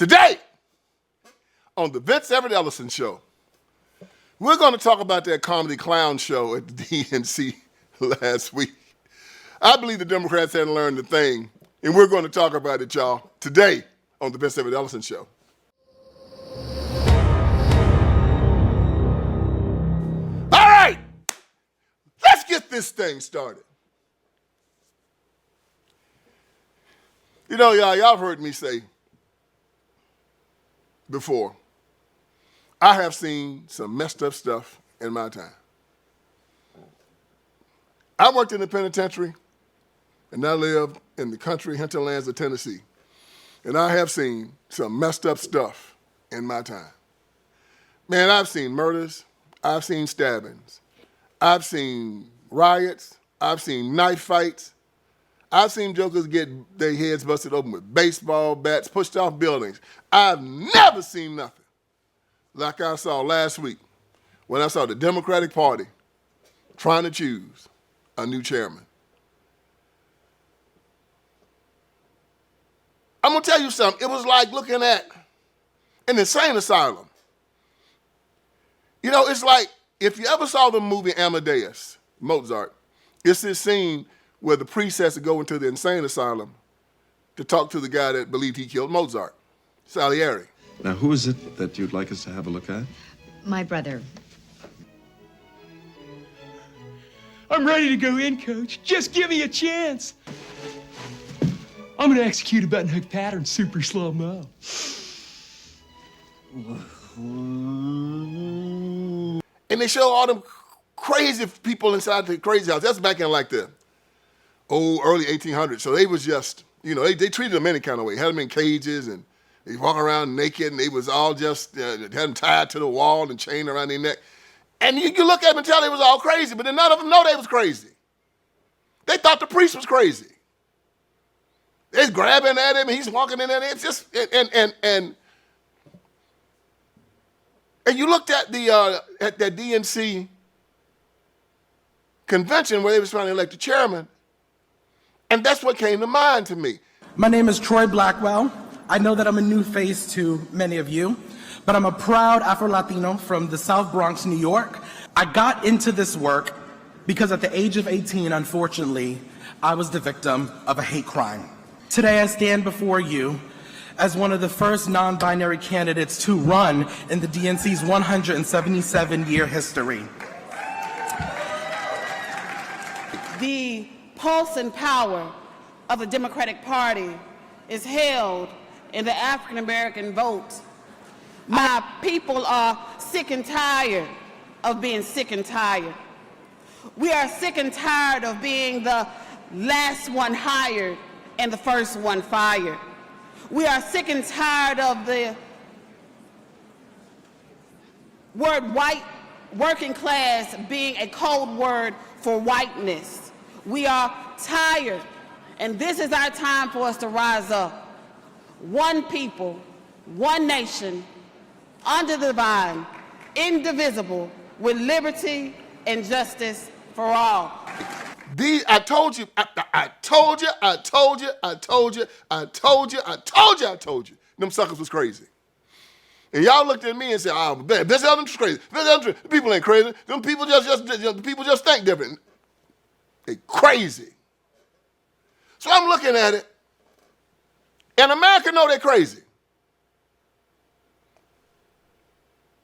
Today, on the VinceEverettEllison Show, we're going to talk about that comedy clown show at the DNC last week. I believe the Democrats hadn't learned a thing, and we're going to talk about it, y'all, today on the VinceEverettEllison Show. All right, let's get this thing started. You know, y'all have heard me say before, I have seen some messed up stuff in my time. I worked in the penitentiary, and I lived in the country hinterlands of Tennessee. And I have seen some messed up stuff in my time. Man, I've seen murders, I've seen stabbings, I've seen riots, I've seen knife fights, I've seen jokers get their heads busted open with baseball bats, pushed off buildings. I've never seen nothing like I saw last week when I saw the Democratic Party trying to choose a new chairman. I'm gonna tell you something. It was like looking at an insane asylum. You know, it's like if you ever saw the movie Amadeus, Mozart, it's this scene where the priest has to go into the insane asylum to talk to the guy that believed he killed Mozart, Salieri. Now, who is it that you'd like us to have a look at? My brother. I'm ready to go in, Coach. Just give me a chance. I'm gonna execute a button hook pattern super slow-mo. And they show all them crazy people inside the crazy house. That's back in like the early 1800s. So they was just, you know, they treated them any kind of way. Had them in cages and they walk around naked and they was all just, had them tied to the wall and chained around their neck. And you look at them and tell they was all crazy, but then none of them know they was crazy. They thought the priest was crazy. They're grabbing at him and he's walking in there. It's just, and you looked at at that DNC convention where they was trying to elect a chairman, and that's what came to mind to me. My name is Troy Blackwell. I know that I'm a new face to many of you, but I'm a proud Afro-Latino from the South Bronx, New York. I got into this work because at the age of 18, unfortunately, I was the victim of a hate crime. Today I stand before you as one of the first non-binary candidates to run in the DNC's 177-year history. The pulse and power of the Democratic Party is held in the African American vote. My people are sick and tired of being sick and tired. We are sick and tired of being the last one hired and the first one fired. We are sick and tired of the word white, working class, being a code word for whiteness. We are tired, and this is our time for us to rise up. One people, one nation, under the vine, indivisible, with liberty and justice for all. I told you. Them suckers was crazy. And y'all looked at me and said, oh, VinceEverett's crazy. VinceEverett's, people ain't crazy. Them people just think different. They crazy. So I'm looking at it, and America know they're crazy.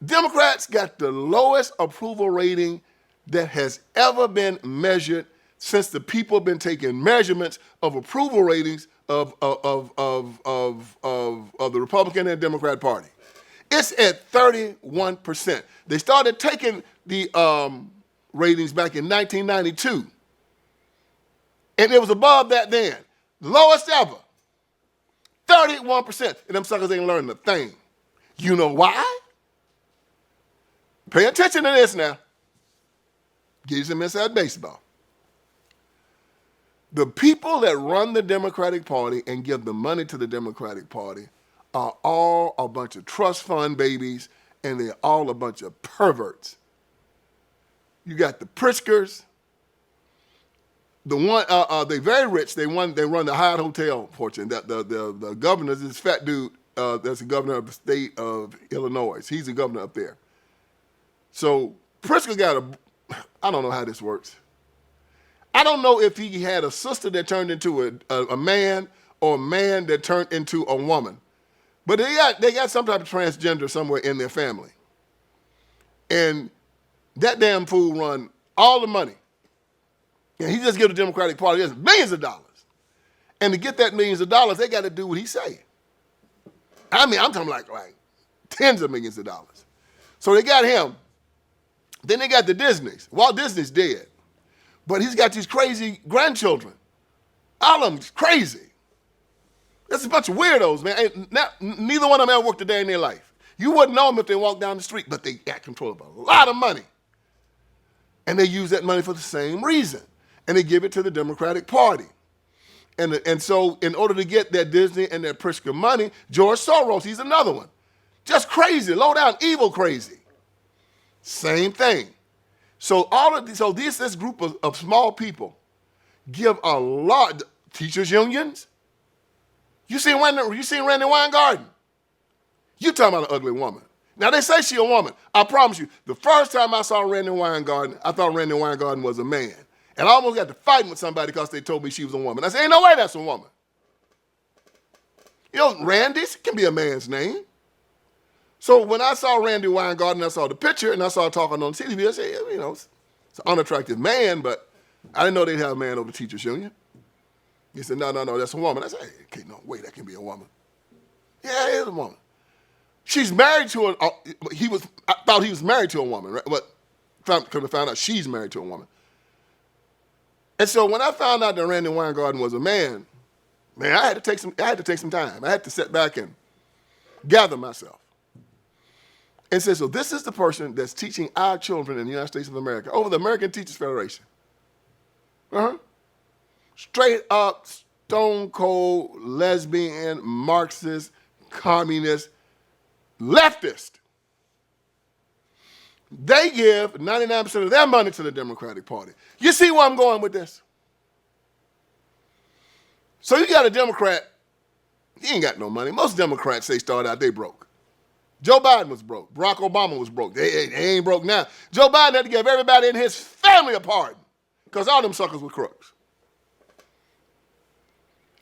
Democrats got the lowest approval rating that has ever been measured since the people have been taking measurements of approval ratings of the Republican and Democrat Party. It's at 31%. They started taking the ratings back in 1992. And it was above that then. Lowest ever. 31%. And them suckers ain't learning a thing. You know why? Pay attention to this now. Give you some inside baseball. The people that run the Democratic Party and give the money to the Democratic Party are all a bunch of trust fund babies, and they're all a bunch of perverts. You got the Pritzkers, they're very rich. They run the Hyatt Hotel fortune. The governor is this fat dude that's the governor of the state of Illinois. He's the governor up there. So Pritzker got I don't know how this works. I don't know if he had a sister that turned into a man or a man that turned into a woman. But they got some type of transgender somewhere in their family. And that damn fool run all the money. And he just give the Democratic Party just millions of dollars. And to get that millions of dollars, they got to do what he say. I mean, I'm talking like tens of millions of dollars. So they got him. Then they got the Disneys. Walt Disney's dead. But he's got these crazy grandchildren. All of them crazy. That's a bunch of weirdos, man. Neither one of them ever worked a day in their life. You wouldn't know them if they walked down the street, but they got control of a lot of money. And they use that money for the same reason. And they give it to the Democratic Party. And so in order to get that Disney and that Pritzker money, George Soros, he's another one. Just crazy, low down, evil crazy. Same thing. So this group of small people give a lot, teachers' unions. You seen Randy Weingarten? You talking about an ugly woman. Now, they say she a woman. I promise you, the first time I saw Randy Weingarten, I thought Randy Weingarten was a man. And I almost got to fighting with somebody because they told me she was a woman. I said, ain't no way that's a woman. You know, Randy can be a man's name. So when I saw Randy Weingarten, I saw the picture, and I saw her talking on TV, I said, you know, it's an unattractive man, but I didn't know they'd have a man over the teachers' union. He said, no, that's a woman. I said, hey, okay, no way, that can be a woman. Yeah, it is a woman. She's married to I thought he was married to a woman, right? But come to find out she's married to a woman. And so when I found out that Randy Weingarten was a man, I had to take some time. I had to sit back and gather myself. And say, so this is the person that's teaching our children in the United States of America over the American Teachers Federation. Straight up, stone cold, lesbian, Marxist, communist, leftist. They give 99% of their money to the Democratic Party. You see where I'm going with this? So you got a Democrat, he ain't got no money. Most Democrats, they start out, they broke. Joe Biden was broke. Barack Obama was broke. They ain't broke now. Joe Biden had to give everybody in his family a pardon because all them suckers were crooks.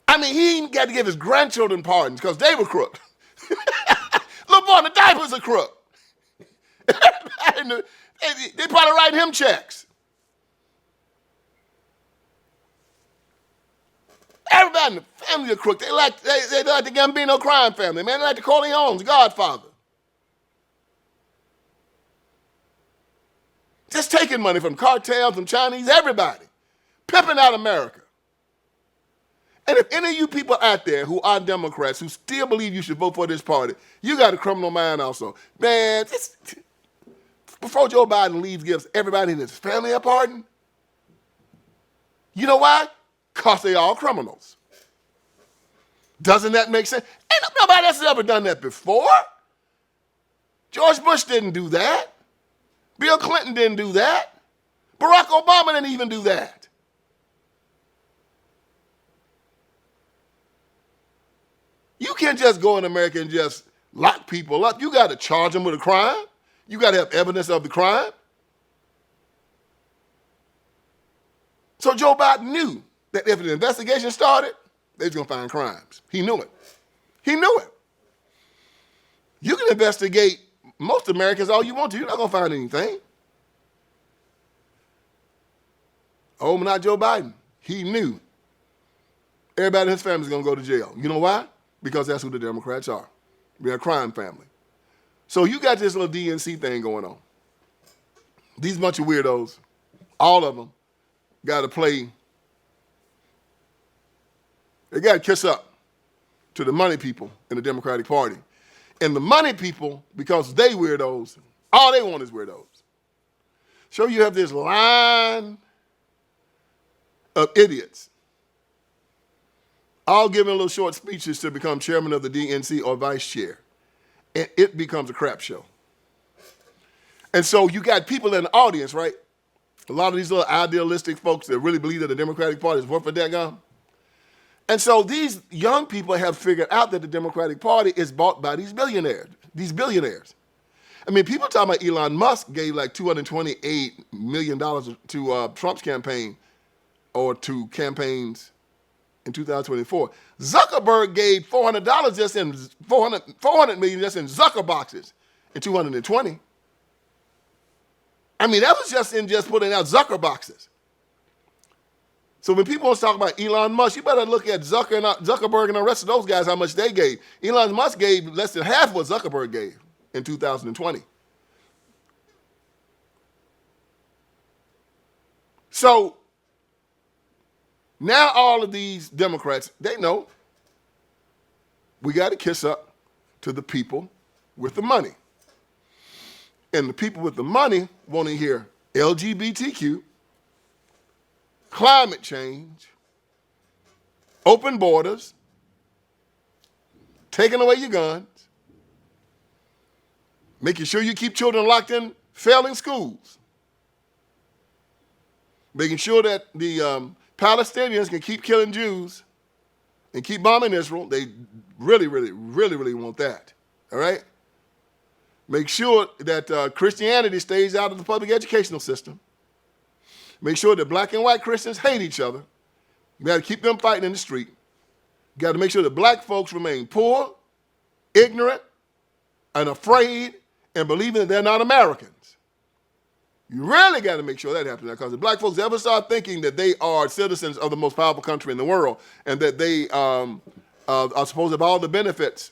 I mean, he even got to give his grandchildren pardons because they were crooks. Little boy in the diaper's a crook. They probably write him checks. Everybody in the family a crook. They like the Gambino crime family, man. They like the Corleones, Godfather. Just taking money from cartels, from Chinese, everybody. Pimping out America. And if any of you people out there who are Democrats who still believe you should vote for this party, you got a criminal mind also. Man, before Joe Biden leaves, gives everybody in his family a pardon. You know why? Because they all criminals. Doesn't that make sense? Ain't nobody else has ever done that before. George Bush didn't do that. Bill Clinton didn't do that. Barack Obama didn't even do that. You can't just go in America and just lock people up. You got to charge them with a crime. You got to have evidence of the crime. So Joe Biden knew that if an investigation started, they was going to find crimes. He knew it. He knew it. You can investigate most Americans all you want to. You're not going to find anything. Oh, but not Joe Biden. He knew everybody in his family is going to go to jail. You know why? Because that's who the Democrats are. They're a crime family. So you got this little DNC thing going on. These bunch of weirdos, all of them, got to play. They got to kiss up to the money people in the Democratic Party. And the money people, because they weirdos, all they want is weirdos. So you have this line of idiots all giving little short speeches to become chairman of the DNC or vice chair. And it becomes a crap show. And so you got people in the audience, right? A lot of these little idealistic folks that really believe that the Democratic Party is worth a daggum. And so these young people have figured out that the Democratic Party is bought by these billionaires. I mean, people talking about Elon Musk gave like $228 million to Trump's campaign or to campaigns in 2024. Zuckerberg gave $400 just in $400 million just in Zucker boxes in 220. I mean, that was just in just putting out Zucker boxes. So when people want to talk about Elon Musk, you better look at Zuckerberg and the rest of those guys, how much they gave. Elon Musk gave less than half what Zuckerberg gave in 2020. So now all of these Democrats, they know we got to kiss up to the people with the money. And the people with the money want to hear LGBTQ, climate change, open borders, taking away your guns, making sure you keep children locked in failing schools, making sure that the Palestinians can keep killing Jews and keep bombing Israel. They really, really, really, really want that, all right? Make sure that Christianity stays out of the public educational system. Make sure that black and white Christians hate each other. You got to keep them fighting in the street. You got to make sure that black folks remain poor, ignorant, and afraid, and believing that they're not Americans. You really got to make sure that happens, because if black folks ever start thinking that they are citizens of the most powerful country in the world and that they are supposed to have all the benefits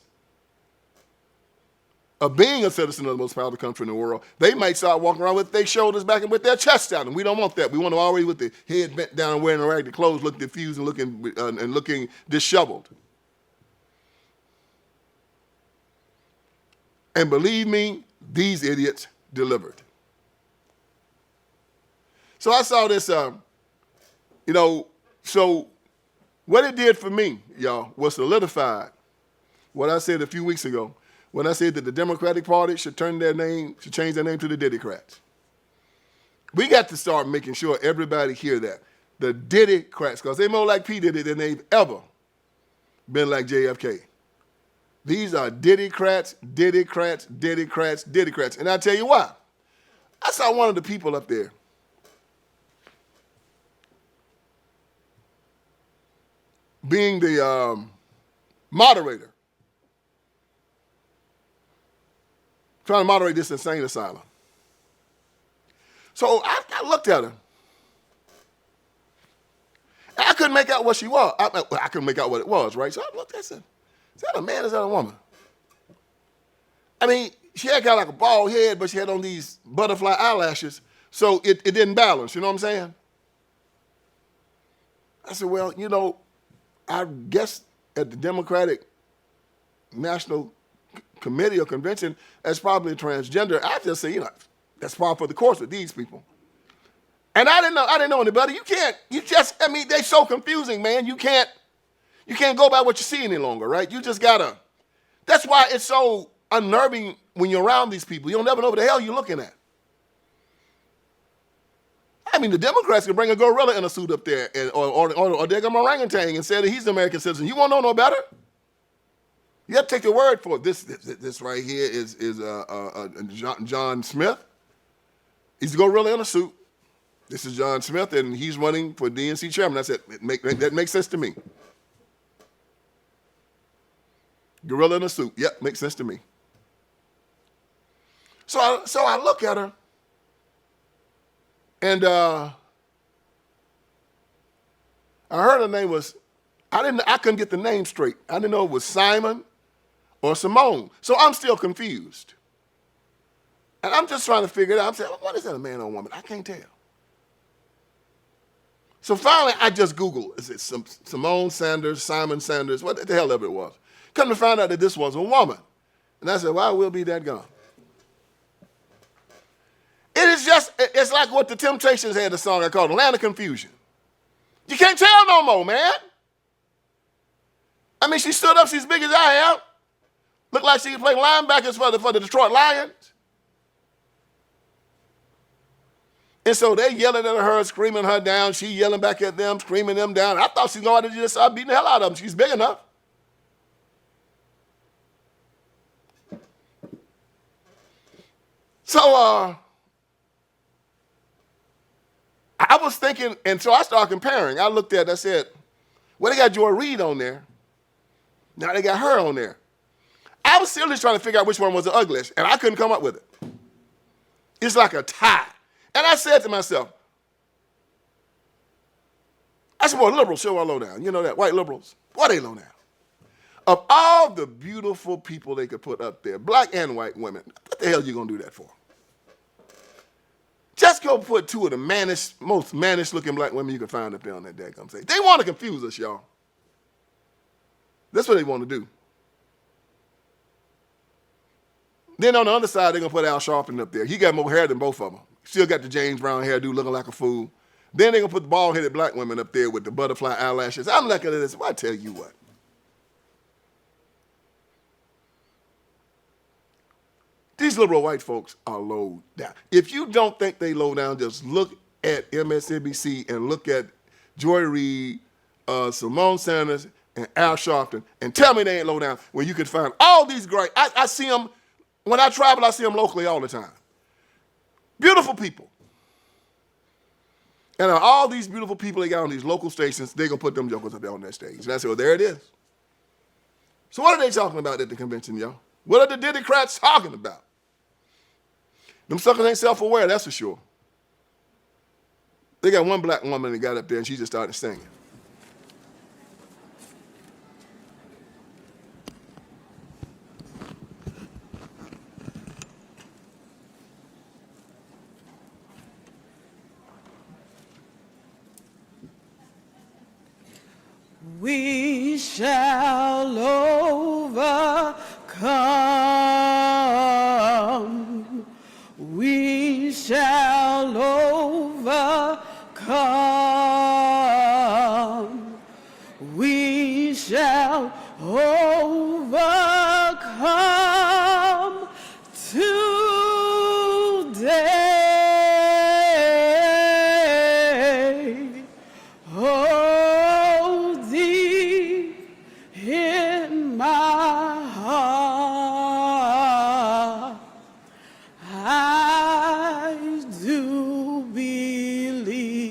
of being a citizen of the most powerful country in the world, they might start walking around with their shoulders back and with their chests out, and we don't want that. We want them already with the head bent down and wearing ragged clothes, looking confused and looking disheveled. And believe me, these idiots delivered. So I saw this, so what it did for me, y'all, was solidified what I said a few weeks ago when I said that the Democratic Party should change their name to the Diddycrats. We got to start making sure everybody hear that. The Diddycrats, because they're more like P. Diddy than they've ever been like JFK. These are Diddycrats, Diddycrats, Diddycrats, Diddycrats. And I'll tell you why. I saw one of the people up there being the moderator, trying to moderate this insane asylum. So I looked at her. And I couldn't make out what she was. I couldn't make out what it was, right? So I looked at her and said, is that a man or is that a woman? I mean, she had got like a bald head, but she had on these butterfly eyelashes, so it didn't balance, you know what I'm saying? I said, well, I guess at the Democratic National Committee or Convention, that's probably transgender. I just say, that's par for the course with these people. And I didn't know anybody. They're so confusing, man. You can't go by what you see any longer, right? You just gotta. That's why it's so unnerving when you're around these people. You don't never know what the hell you're looking at. I mean, the Democrats can bring a gorilla in a suit up there, or they got an orangutan and say that he's an American citizen. You won't know no better. You have to take the word for it. This right here is John Smith. He's a gorilla in a suit. This is John Smith, and he's running for DNC chairman. I said, that makes sense to me. Gorilla in a suit. Yep, makes sense to me. So I look at her, and I heard her name was, I couldn't get the name straight. I didn't know it was Simon or Simone. So I'm still confused. And I'm just trying to figure it out. I'm saying, what is that, a man or a woman? I can't tell. So finally, I just Googled, is it Simone Sanders, Simon Sanders, what the hell ever it was. Come to find out that this was a woman. And I said, well, I will be that gone. It's like what the Temptations had, a song I called Land of Confusion. You can't tell no more, man. I mean, she stood up, she's big as I am. Looked like she could play linebackers for the Detroit Lions. And so they yelling at her, screaming her down. She yelling back at them, screaming them down. I thought she was going to just start beating the hell out of them. She's big enough. So I was thinking, and so I started comparing. I looked at it, I said, well, they got Joy Reid on there. Now they got her on there. I was seriously trying to figure out which one was the ugliest, and I couldn't come up with it. It's like a tie. And I said to myself, I said, boy, liberals show are low down. You know that, white liberals, boy, they low down. Of all the beautiful people they could put up there, black and white women, what the hell are you going to do that for? Just go put two of the most mannish-looking black women you can find up there on that daggum stage. They want to confuse us, y'all. That's what they want to do. Then on the other side, they're going to put Al Sharpton up there. He got more hair than both of them. Still got the James Brown hairdo looking like a fool. Then they're going to put the bald-headed black women up there with the butterfly eyelashes. I'm looking at this. Well, I tell you what. These liberal white folks are low down. If you don't think they low down, just look at MSNBC and look at Joy Reid, Simone Sanders, and Al Sharpton, and tell me they ain't low down when you can find all these great. I see them, when I travel, I see them locally all the time. Beautiful people. And all these beautiful people they got on these local stations, they're going to put them jokers up there on that stage. And I said, well, there it is. So what are they talking about at the convention, y'all? What are the Diddycrats talking about? Them suckers ain't self-aware, that's for sure. They got one black woman that got up there and she just started singing. We shall overcome. We shall overcome. We shall overcome today. Oh, deep in my heart, I do believe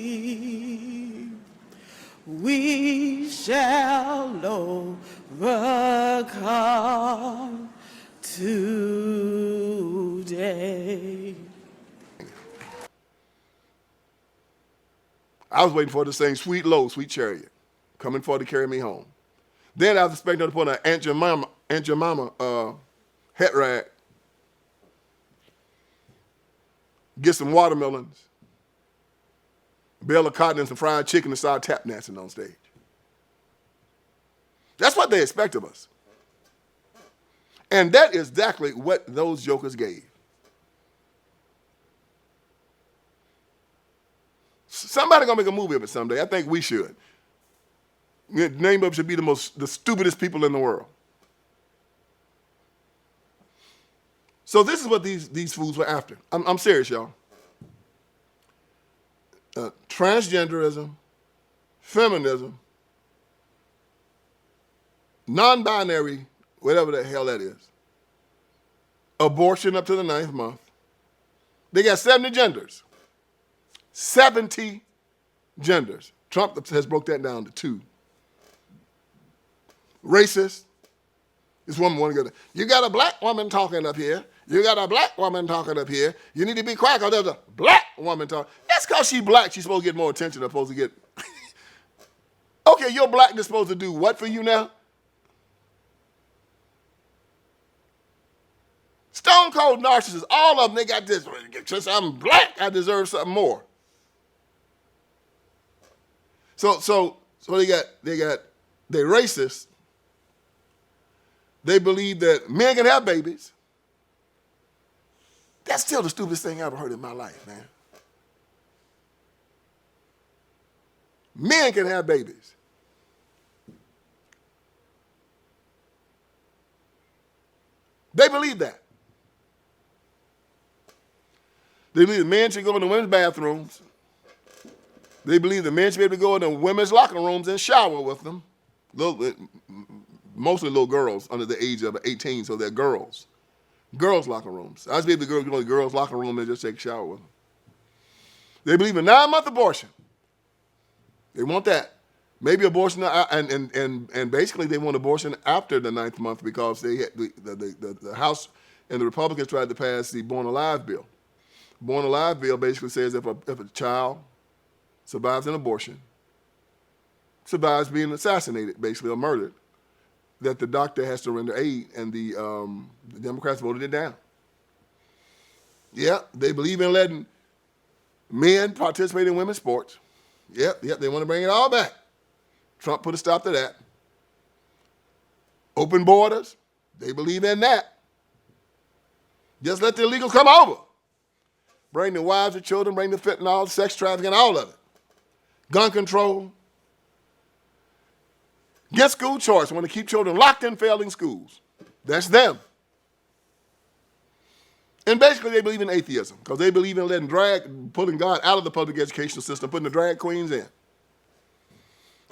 we shall overcome today. I was waiting for her to sing Sweet Low, Sweet Chariot, coming for to carry me home. Then I was expecting her to put an Aunt Jemima hat rack, get some watermelons, a bale of cotton and some fried chicken and start tap dancing on stage. That's what they expect of us. And that is exactly what those jokers gave. Somebody gonna make a movie of it someday. I think we should. The name of it should be the stupidest people in the world. So this is what these fools were after. I'm serious, y'all. Transgenderism, feminism, non-binary, whatever the hell that is, abortion up to the 9th month. They got 70 genders. 70 genders. Trump has broke that down to 2. Racist. This woman wanted to go, you got a black woman talking up here. You got a black woman talking up here. You need to be quiet because there's a black woman talking. That's because she's black. She's supposed to get more attention than supposed to get. Okay, your blackness supposed to do what for you now? Stone cold narcissists, all of them, they got this. Since I'm black, I deserve something more. So they're racist. They believe that men can have babies. That's still the stupidest thing I ever heard in my life, man. Men can have babies. They believe that. They believe the men should go in the women's bathrooms. They believe the men should be able to go in the women's locker rooms and shower with them. Mostly little girls under the age of 18, so they're girls. Girls' locker rooms. I just believe the girls go to the girls' locker room and just take a shower with them. They believe in 9-month abortion. They want that. Maybe abortion, and basically they want abortion after the 9th month because the House and the Republicans tried to pass the Born Alive bill. Born Alive bill basically says if a child survives an abortion, survives being assassinated, basically, or murdered, that the doctor has to render aid, and the Democrats voted it down. Yeah, they believe in letting men participate in women's sports. Yep, they want to bring it all back. Trump put a stop to that. Open borders, they believe in that. Just let the illegals come over. Bring the wives and children, bring the fentanyl, sex trafficking, all of it. Gun control. Get school choice. Want to keep children locked in failing schools. That's them. And basically they believe in atheism because they believe in pulling God out of the public educational system, putting the drag queens in.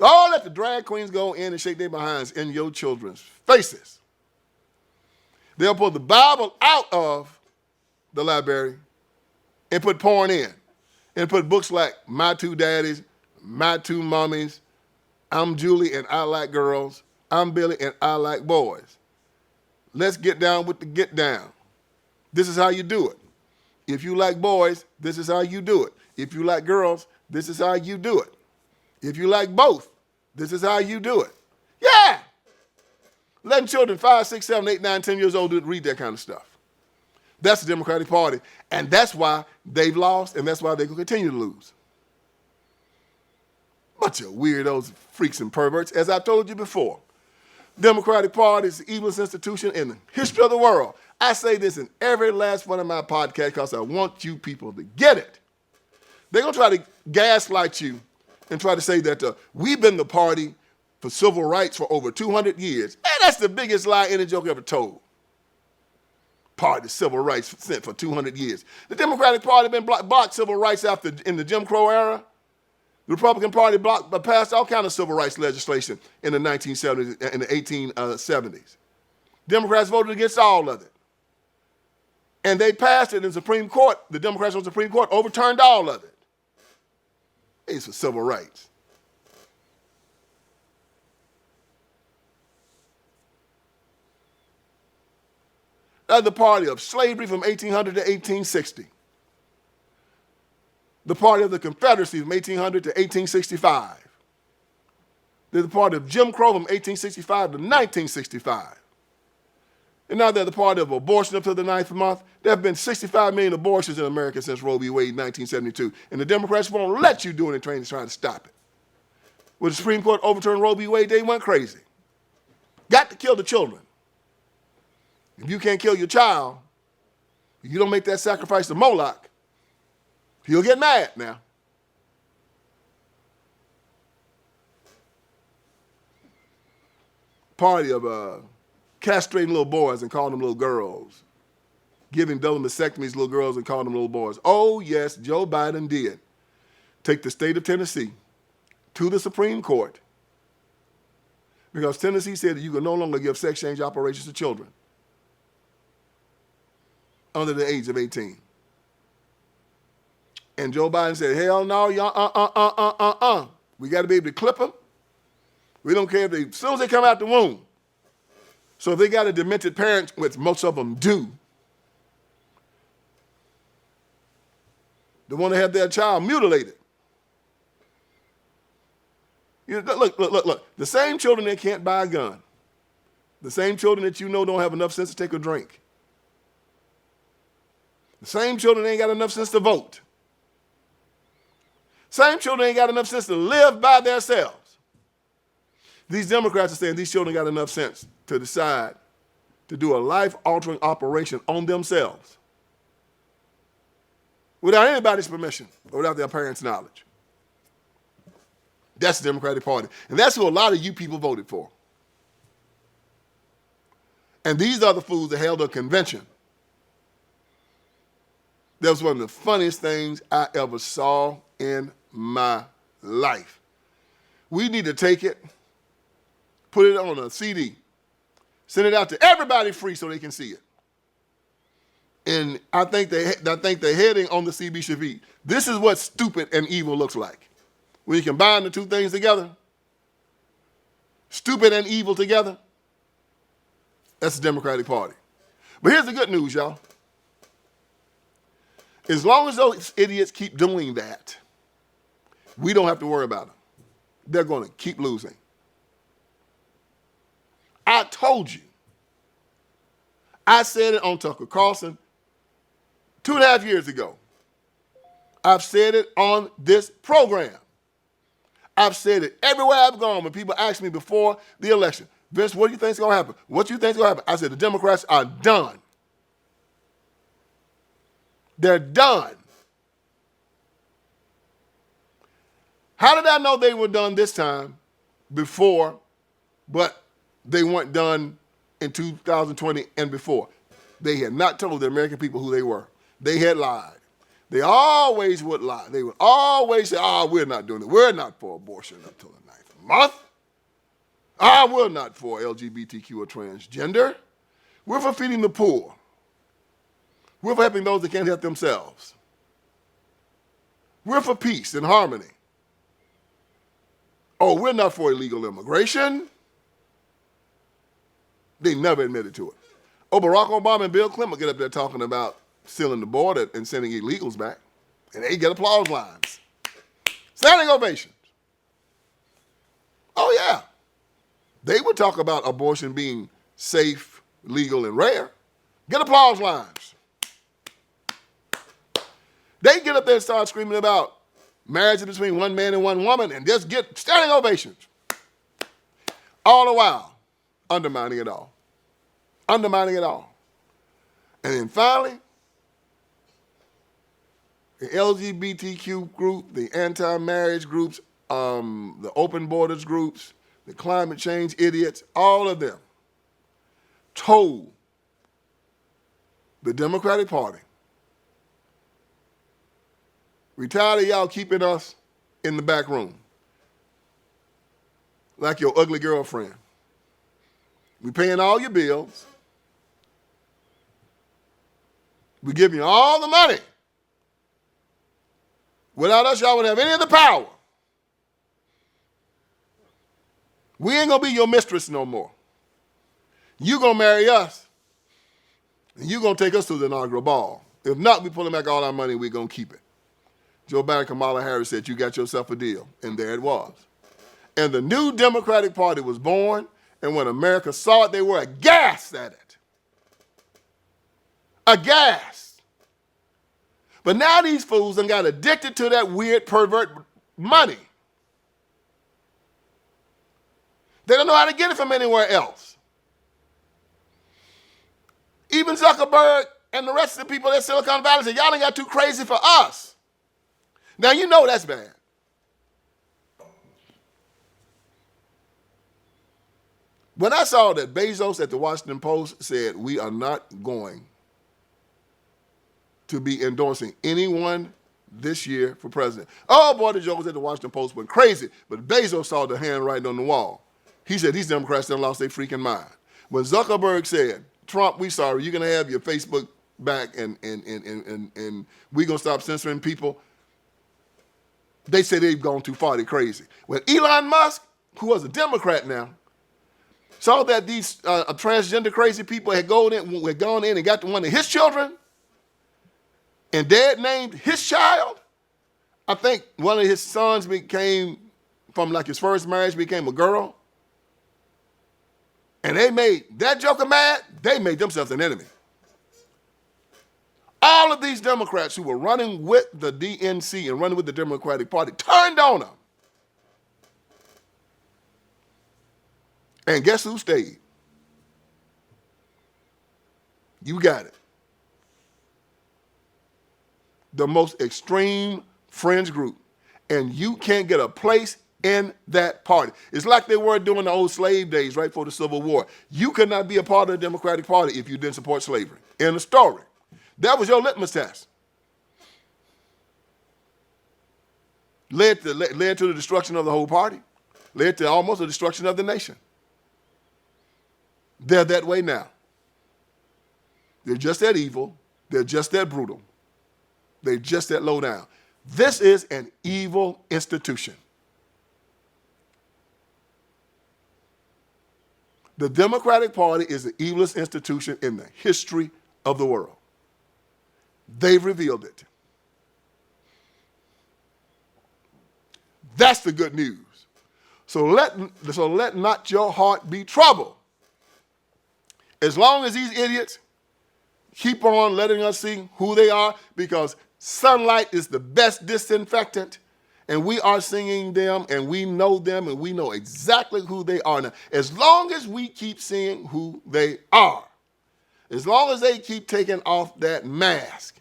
Oh, let the drag queens go in and shake their behinds in your children's faces. They'll pull the Bible out of the library and put porn in. And put books like My Two Daddies, My Two Mummies, I'm Julie and I Like Girls, I'm Billy and I Like Boys. Let's get down with the get down. This is how you do it. If you like boys, this is how you do it. If you like girls, this is how you do it. If you like both, this is how you do it. Yeah! Letting children 5, 6, 7, 8, 9, 10 years old read that kind of stuff. That's the Democratic Party, and that's why they've lost, and that's why they will continue to lose. Bunch of weirdos, freaks, and perverts, as I told you before. Democratic Party is the evilest institution in the history of the world. I say this in every last one of my podcasts because I want you people to get it. They're going to try to gaslight you and try to say that we've been the party for civil rights for over 200 years. And that's the biggest lie any joke ever told. Party civil rights for 200 years. The Democratic Party been blocked civil rights in the Jim Crow era. The Republican Party passed all kinds of civil rights legislation in the 1970s and the 1870s. Democrats voted against all of it. And they passed it in the Supreme Court. The Democrats on the Supreme Court overturned all of it. It's for civil rights. That's the party of slavery from 1800 to 1860. The party of the Confederacy from 1800 to 1865. They're the party of Jim Crow from 1865 to 1965. And now they're the party of abortion up to the 9th month. There have been 65 million abortions in America since Roe v. Wade in 1972. And the Democrats won't let you do it in training trying to stop it. When the Supreme Court overturned Roe v. Wade, they went crazy. Got to kill the children. If you can't kill your child, you don't make that sacrifice to Moloch, he'll get mad now. Party of castrating little boys and calling them little girls. Giving double mastectomies to little girls and calling them little boys. Oh, yes, Joe Biden did take the state of Tennessee to the Supreme Court because Tennessee said that you can no longer give sex change operations to children under the age of 18. And Joe Biden said, hell no, y'all, we got to be able to clip them. We don't care as soon as they come out the womb. So if they got a demented parent, which most of them do, they want to have their child mutilated. You know, look. The same children that can't buy a gun, the same children that you know don't have enough sense to take a drink, the same children ain't got enough sense to vote, same children ain't got enough sense to live by themselves. These Democrats are saying these children got enough sense to decide to do a life-altering operation on themselves without anybody's permission or without their parents' knowledge. That's the Democratic Party. And that's who a lot of you people voted for. And these are the fools that held a convention That was one of the funniest things I ever saw in my life. We need to take it, put it on a CD, send it out to everybody free so they can see it. And I think the heading on the CB should be, this is what stupid and evil looks like. When you combine the two things together, stupid and evil together, that's the Democratic Party. But here's the good news, y'all. As long as those idiots keep doing that, we don't have to worry about them. They're going to keep losing. I told you. I said it on Tucker Carlson 2.5 years ago. I've said it on this program. I've said it everywhere I've gone when people ask me before the election, Vince, what do you think is going to happen? What do you think is going to happen? I said, the Democrats are done. They're done. How did I know they were done this time before, but they weren't done in 2020 and before? They had not told the American people who they were. They had lied. They always would lie. They would always say, we're not doing it. We're not for abortion up till the 9th month. We're not for LGBTQ or transgender. We're for feeding the poor. We're for helping those that can't help themselves. We're for peace and harmony. Oh, we're not for illegal immigration. They never admitted to it. Oh, Barack Obama and Bill Clinton get up there talking about sealing the border and sending illegals back. And they get applause lines. Standing ovations. Oh, yeah. They would talk about abortion being safe, legal, and rare. Get applause lines. They get up there and start screaming about marriage between one man and one woman and just get standing ovations. All the while, undermining it all. Undermining it all. And then finally, the LGBTQ group, the anti-marriage groups, the open borders groups, the climate change idiots, all of them told the Democratic Party, we tired of y'all keeping us in the back room like your ugly girlfriend. We paying all your bills. We giving you all the money. Without us, y'all wouldn't have any of the power. We ain't going to be your mistress no more. You going to marry us, and you going to take us to the inaugural ball. If not, we pulling back all our money, we're going to keep it. Joe Biden, Kamala Harris said, you got yourself a deal. And there it was. And the new Democratic Party was born, and when America saw it, they were aghast at it. Aghast. But now these fools done got addicted to that weird pervert money. They don't know how to get it from anywhere else. Even Zuckerberg and the rest of the people at Silicon Valley said, y'all done got too crazy for us. Now you know that's bad. When I saw that Bezos at the Washington Post said, we are not going to be endorsing anyone this year for president. Oh boy, the jokers at the Washington Post went crazy, but Bezos saw the handwriting on the wall. He said these Democrats done lost their freaking mind. When Zuckerberg said, Trump, we sorry, you're going to have your Facebook back and we're going to stop censoring people, they say they've gone too far, they're crazy. When Elon Musk, who was a Democrat now, saw that these transgender crazy people had gone in and got to one of his children, and dad named his child, I think one of his sons became, from like his first marriage, became a girl. And they made that joker mad, they made themselves an enemy. All of these Democrats who were running with the DNC and running with the Democratic Party turned on them. And guess who stayed? You got it. The most extreme fringe group. And you can't get a place in that party. It's like they were during the old slave days right before the Civil War. You could not be a part of the Democratic Party if you didn't support slavery. In the story. That was your litmus test. led to the destruction of the whole party, led to almost the destruction of the nation. They're that way now. They're just that evil. They're just that brutal. They're just that low down. This is an evil institution. The Democratic Party is the evilest institution in the history of the world. They've revealed it. That's the good news. So let not your heart be troubled. As long as these idiots keep on letting us see who they are, because sunlight is the best disinfectant, and we are seeing them, and we know exactly who they are now. As long as we keep seeing who they are, as long as they keep taking off that mask,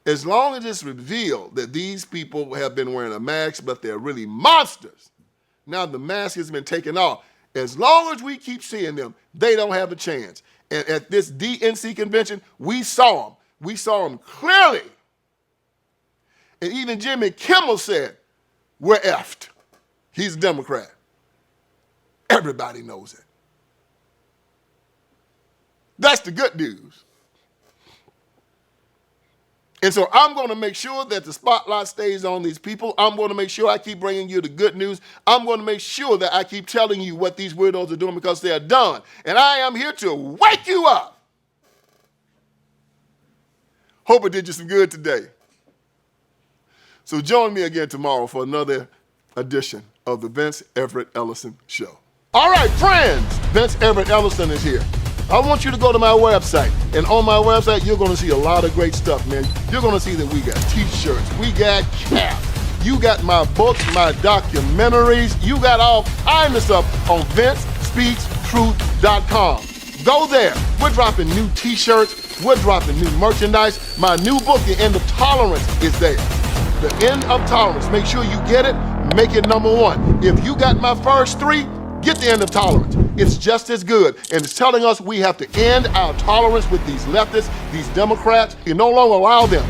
as long as it's revealed that these people have been wearing a mask, but they're really monsters, now the mask has been taken off. As long as we keep seeing them, they don't have a chance. And at this DNC convention, we saw them. We saw them clearly. And even Jimmy Kimmel said, we're effed. He's a Democrat. Everybody knows it. That's the good news. And so I'm going to make sure that the spotlight stays on these people. I'm going to make sure I keep bringing you the good news. I'm going to make sure that I keep telling you what these weirdos are doing, because they are done. And I am here to wake you up. Hope it did you some good today. So join me again tomorrow for another edition of the Vince Everett Ellison Show. All right, friends, Vince Everett Ellison is here. I want you to go to my website, and on my website, you're going to see a lot of great stuff, man. You're going to see that we got t-shirts, we got caps, you got my books, my documentaries, you got all kinds of stuff on VinceSpeaksTruth.com. Go there. We're dropping new t-shirts, we're dropping new merchandise. My new book, The End of Tolerance, is there. The End of Tolerance. Make sure you get it, make it #1. If you got my first 3, get The End of Tolerance. It's just as good. And it's telling us we have to end our tolerance with these leftists, these Democrats. We can no longer allow them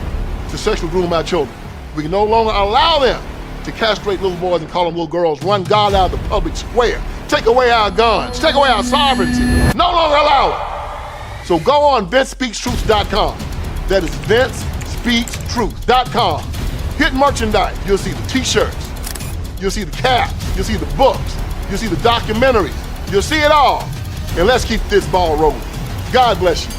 to sexually groom our children. We can no longer allow them to castrate little boys and call them little girls, run God out of the public square, take away our guns, take away our sovereignty. No longer allow it. So go on VinceSpeaksTruth.com. That is VinceSpeaksTruth.com. Hit merchandise. You'll see the t-shirts. You'll see the caps. You'll see the books. You'll see the documentaries. You'll see it all. And let's keep this ball rolling. God bless you.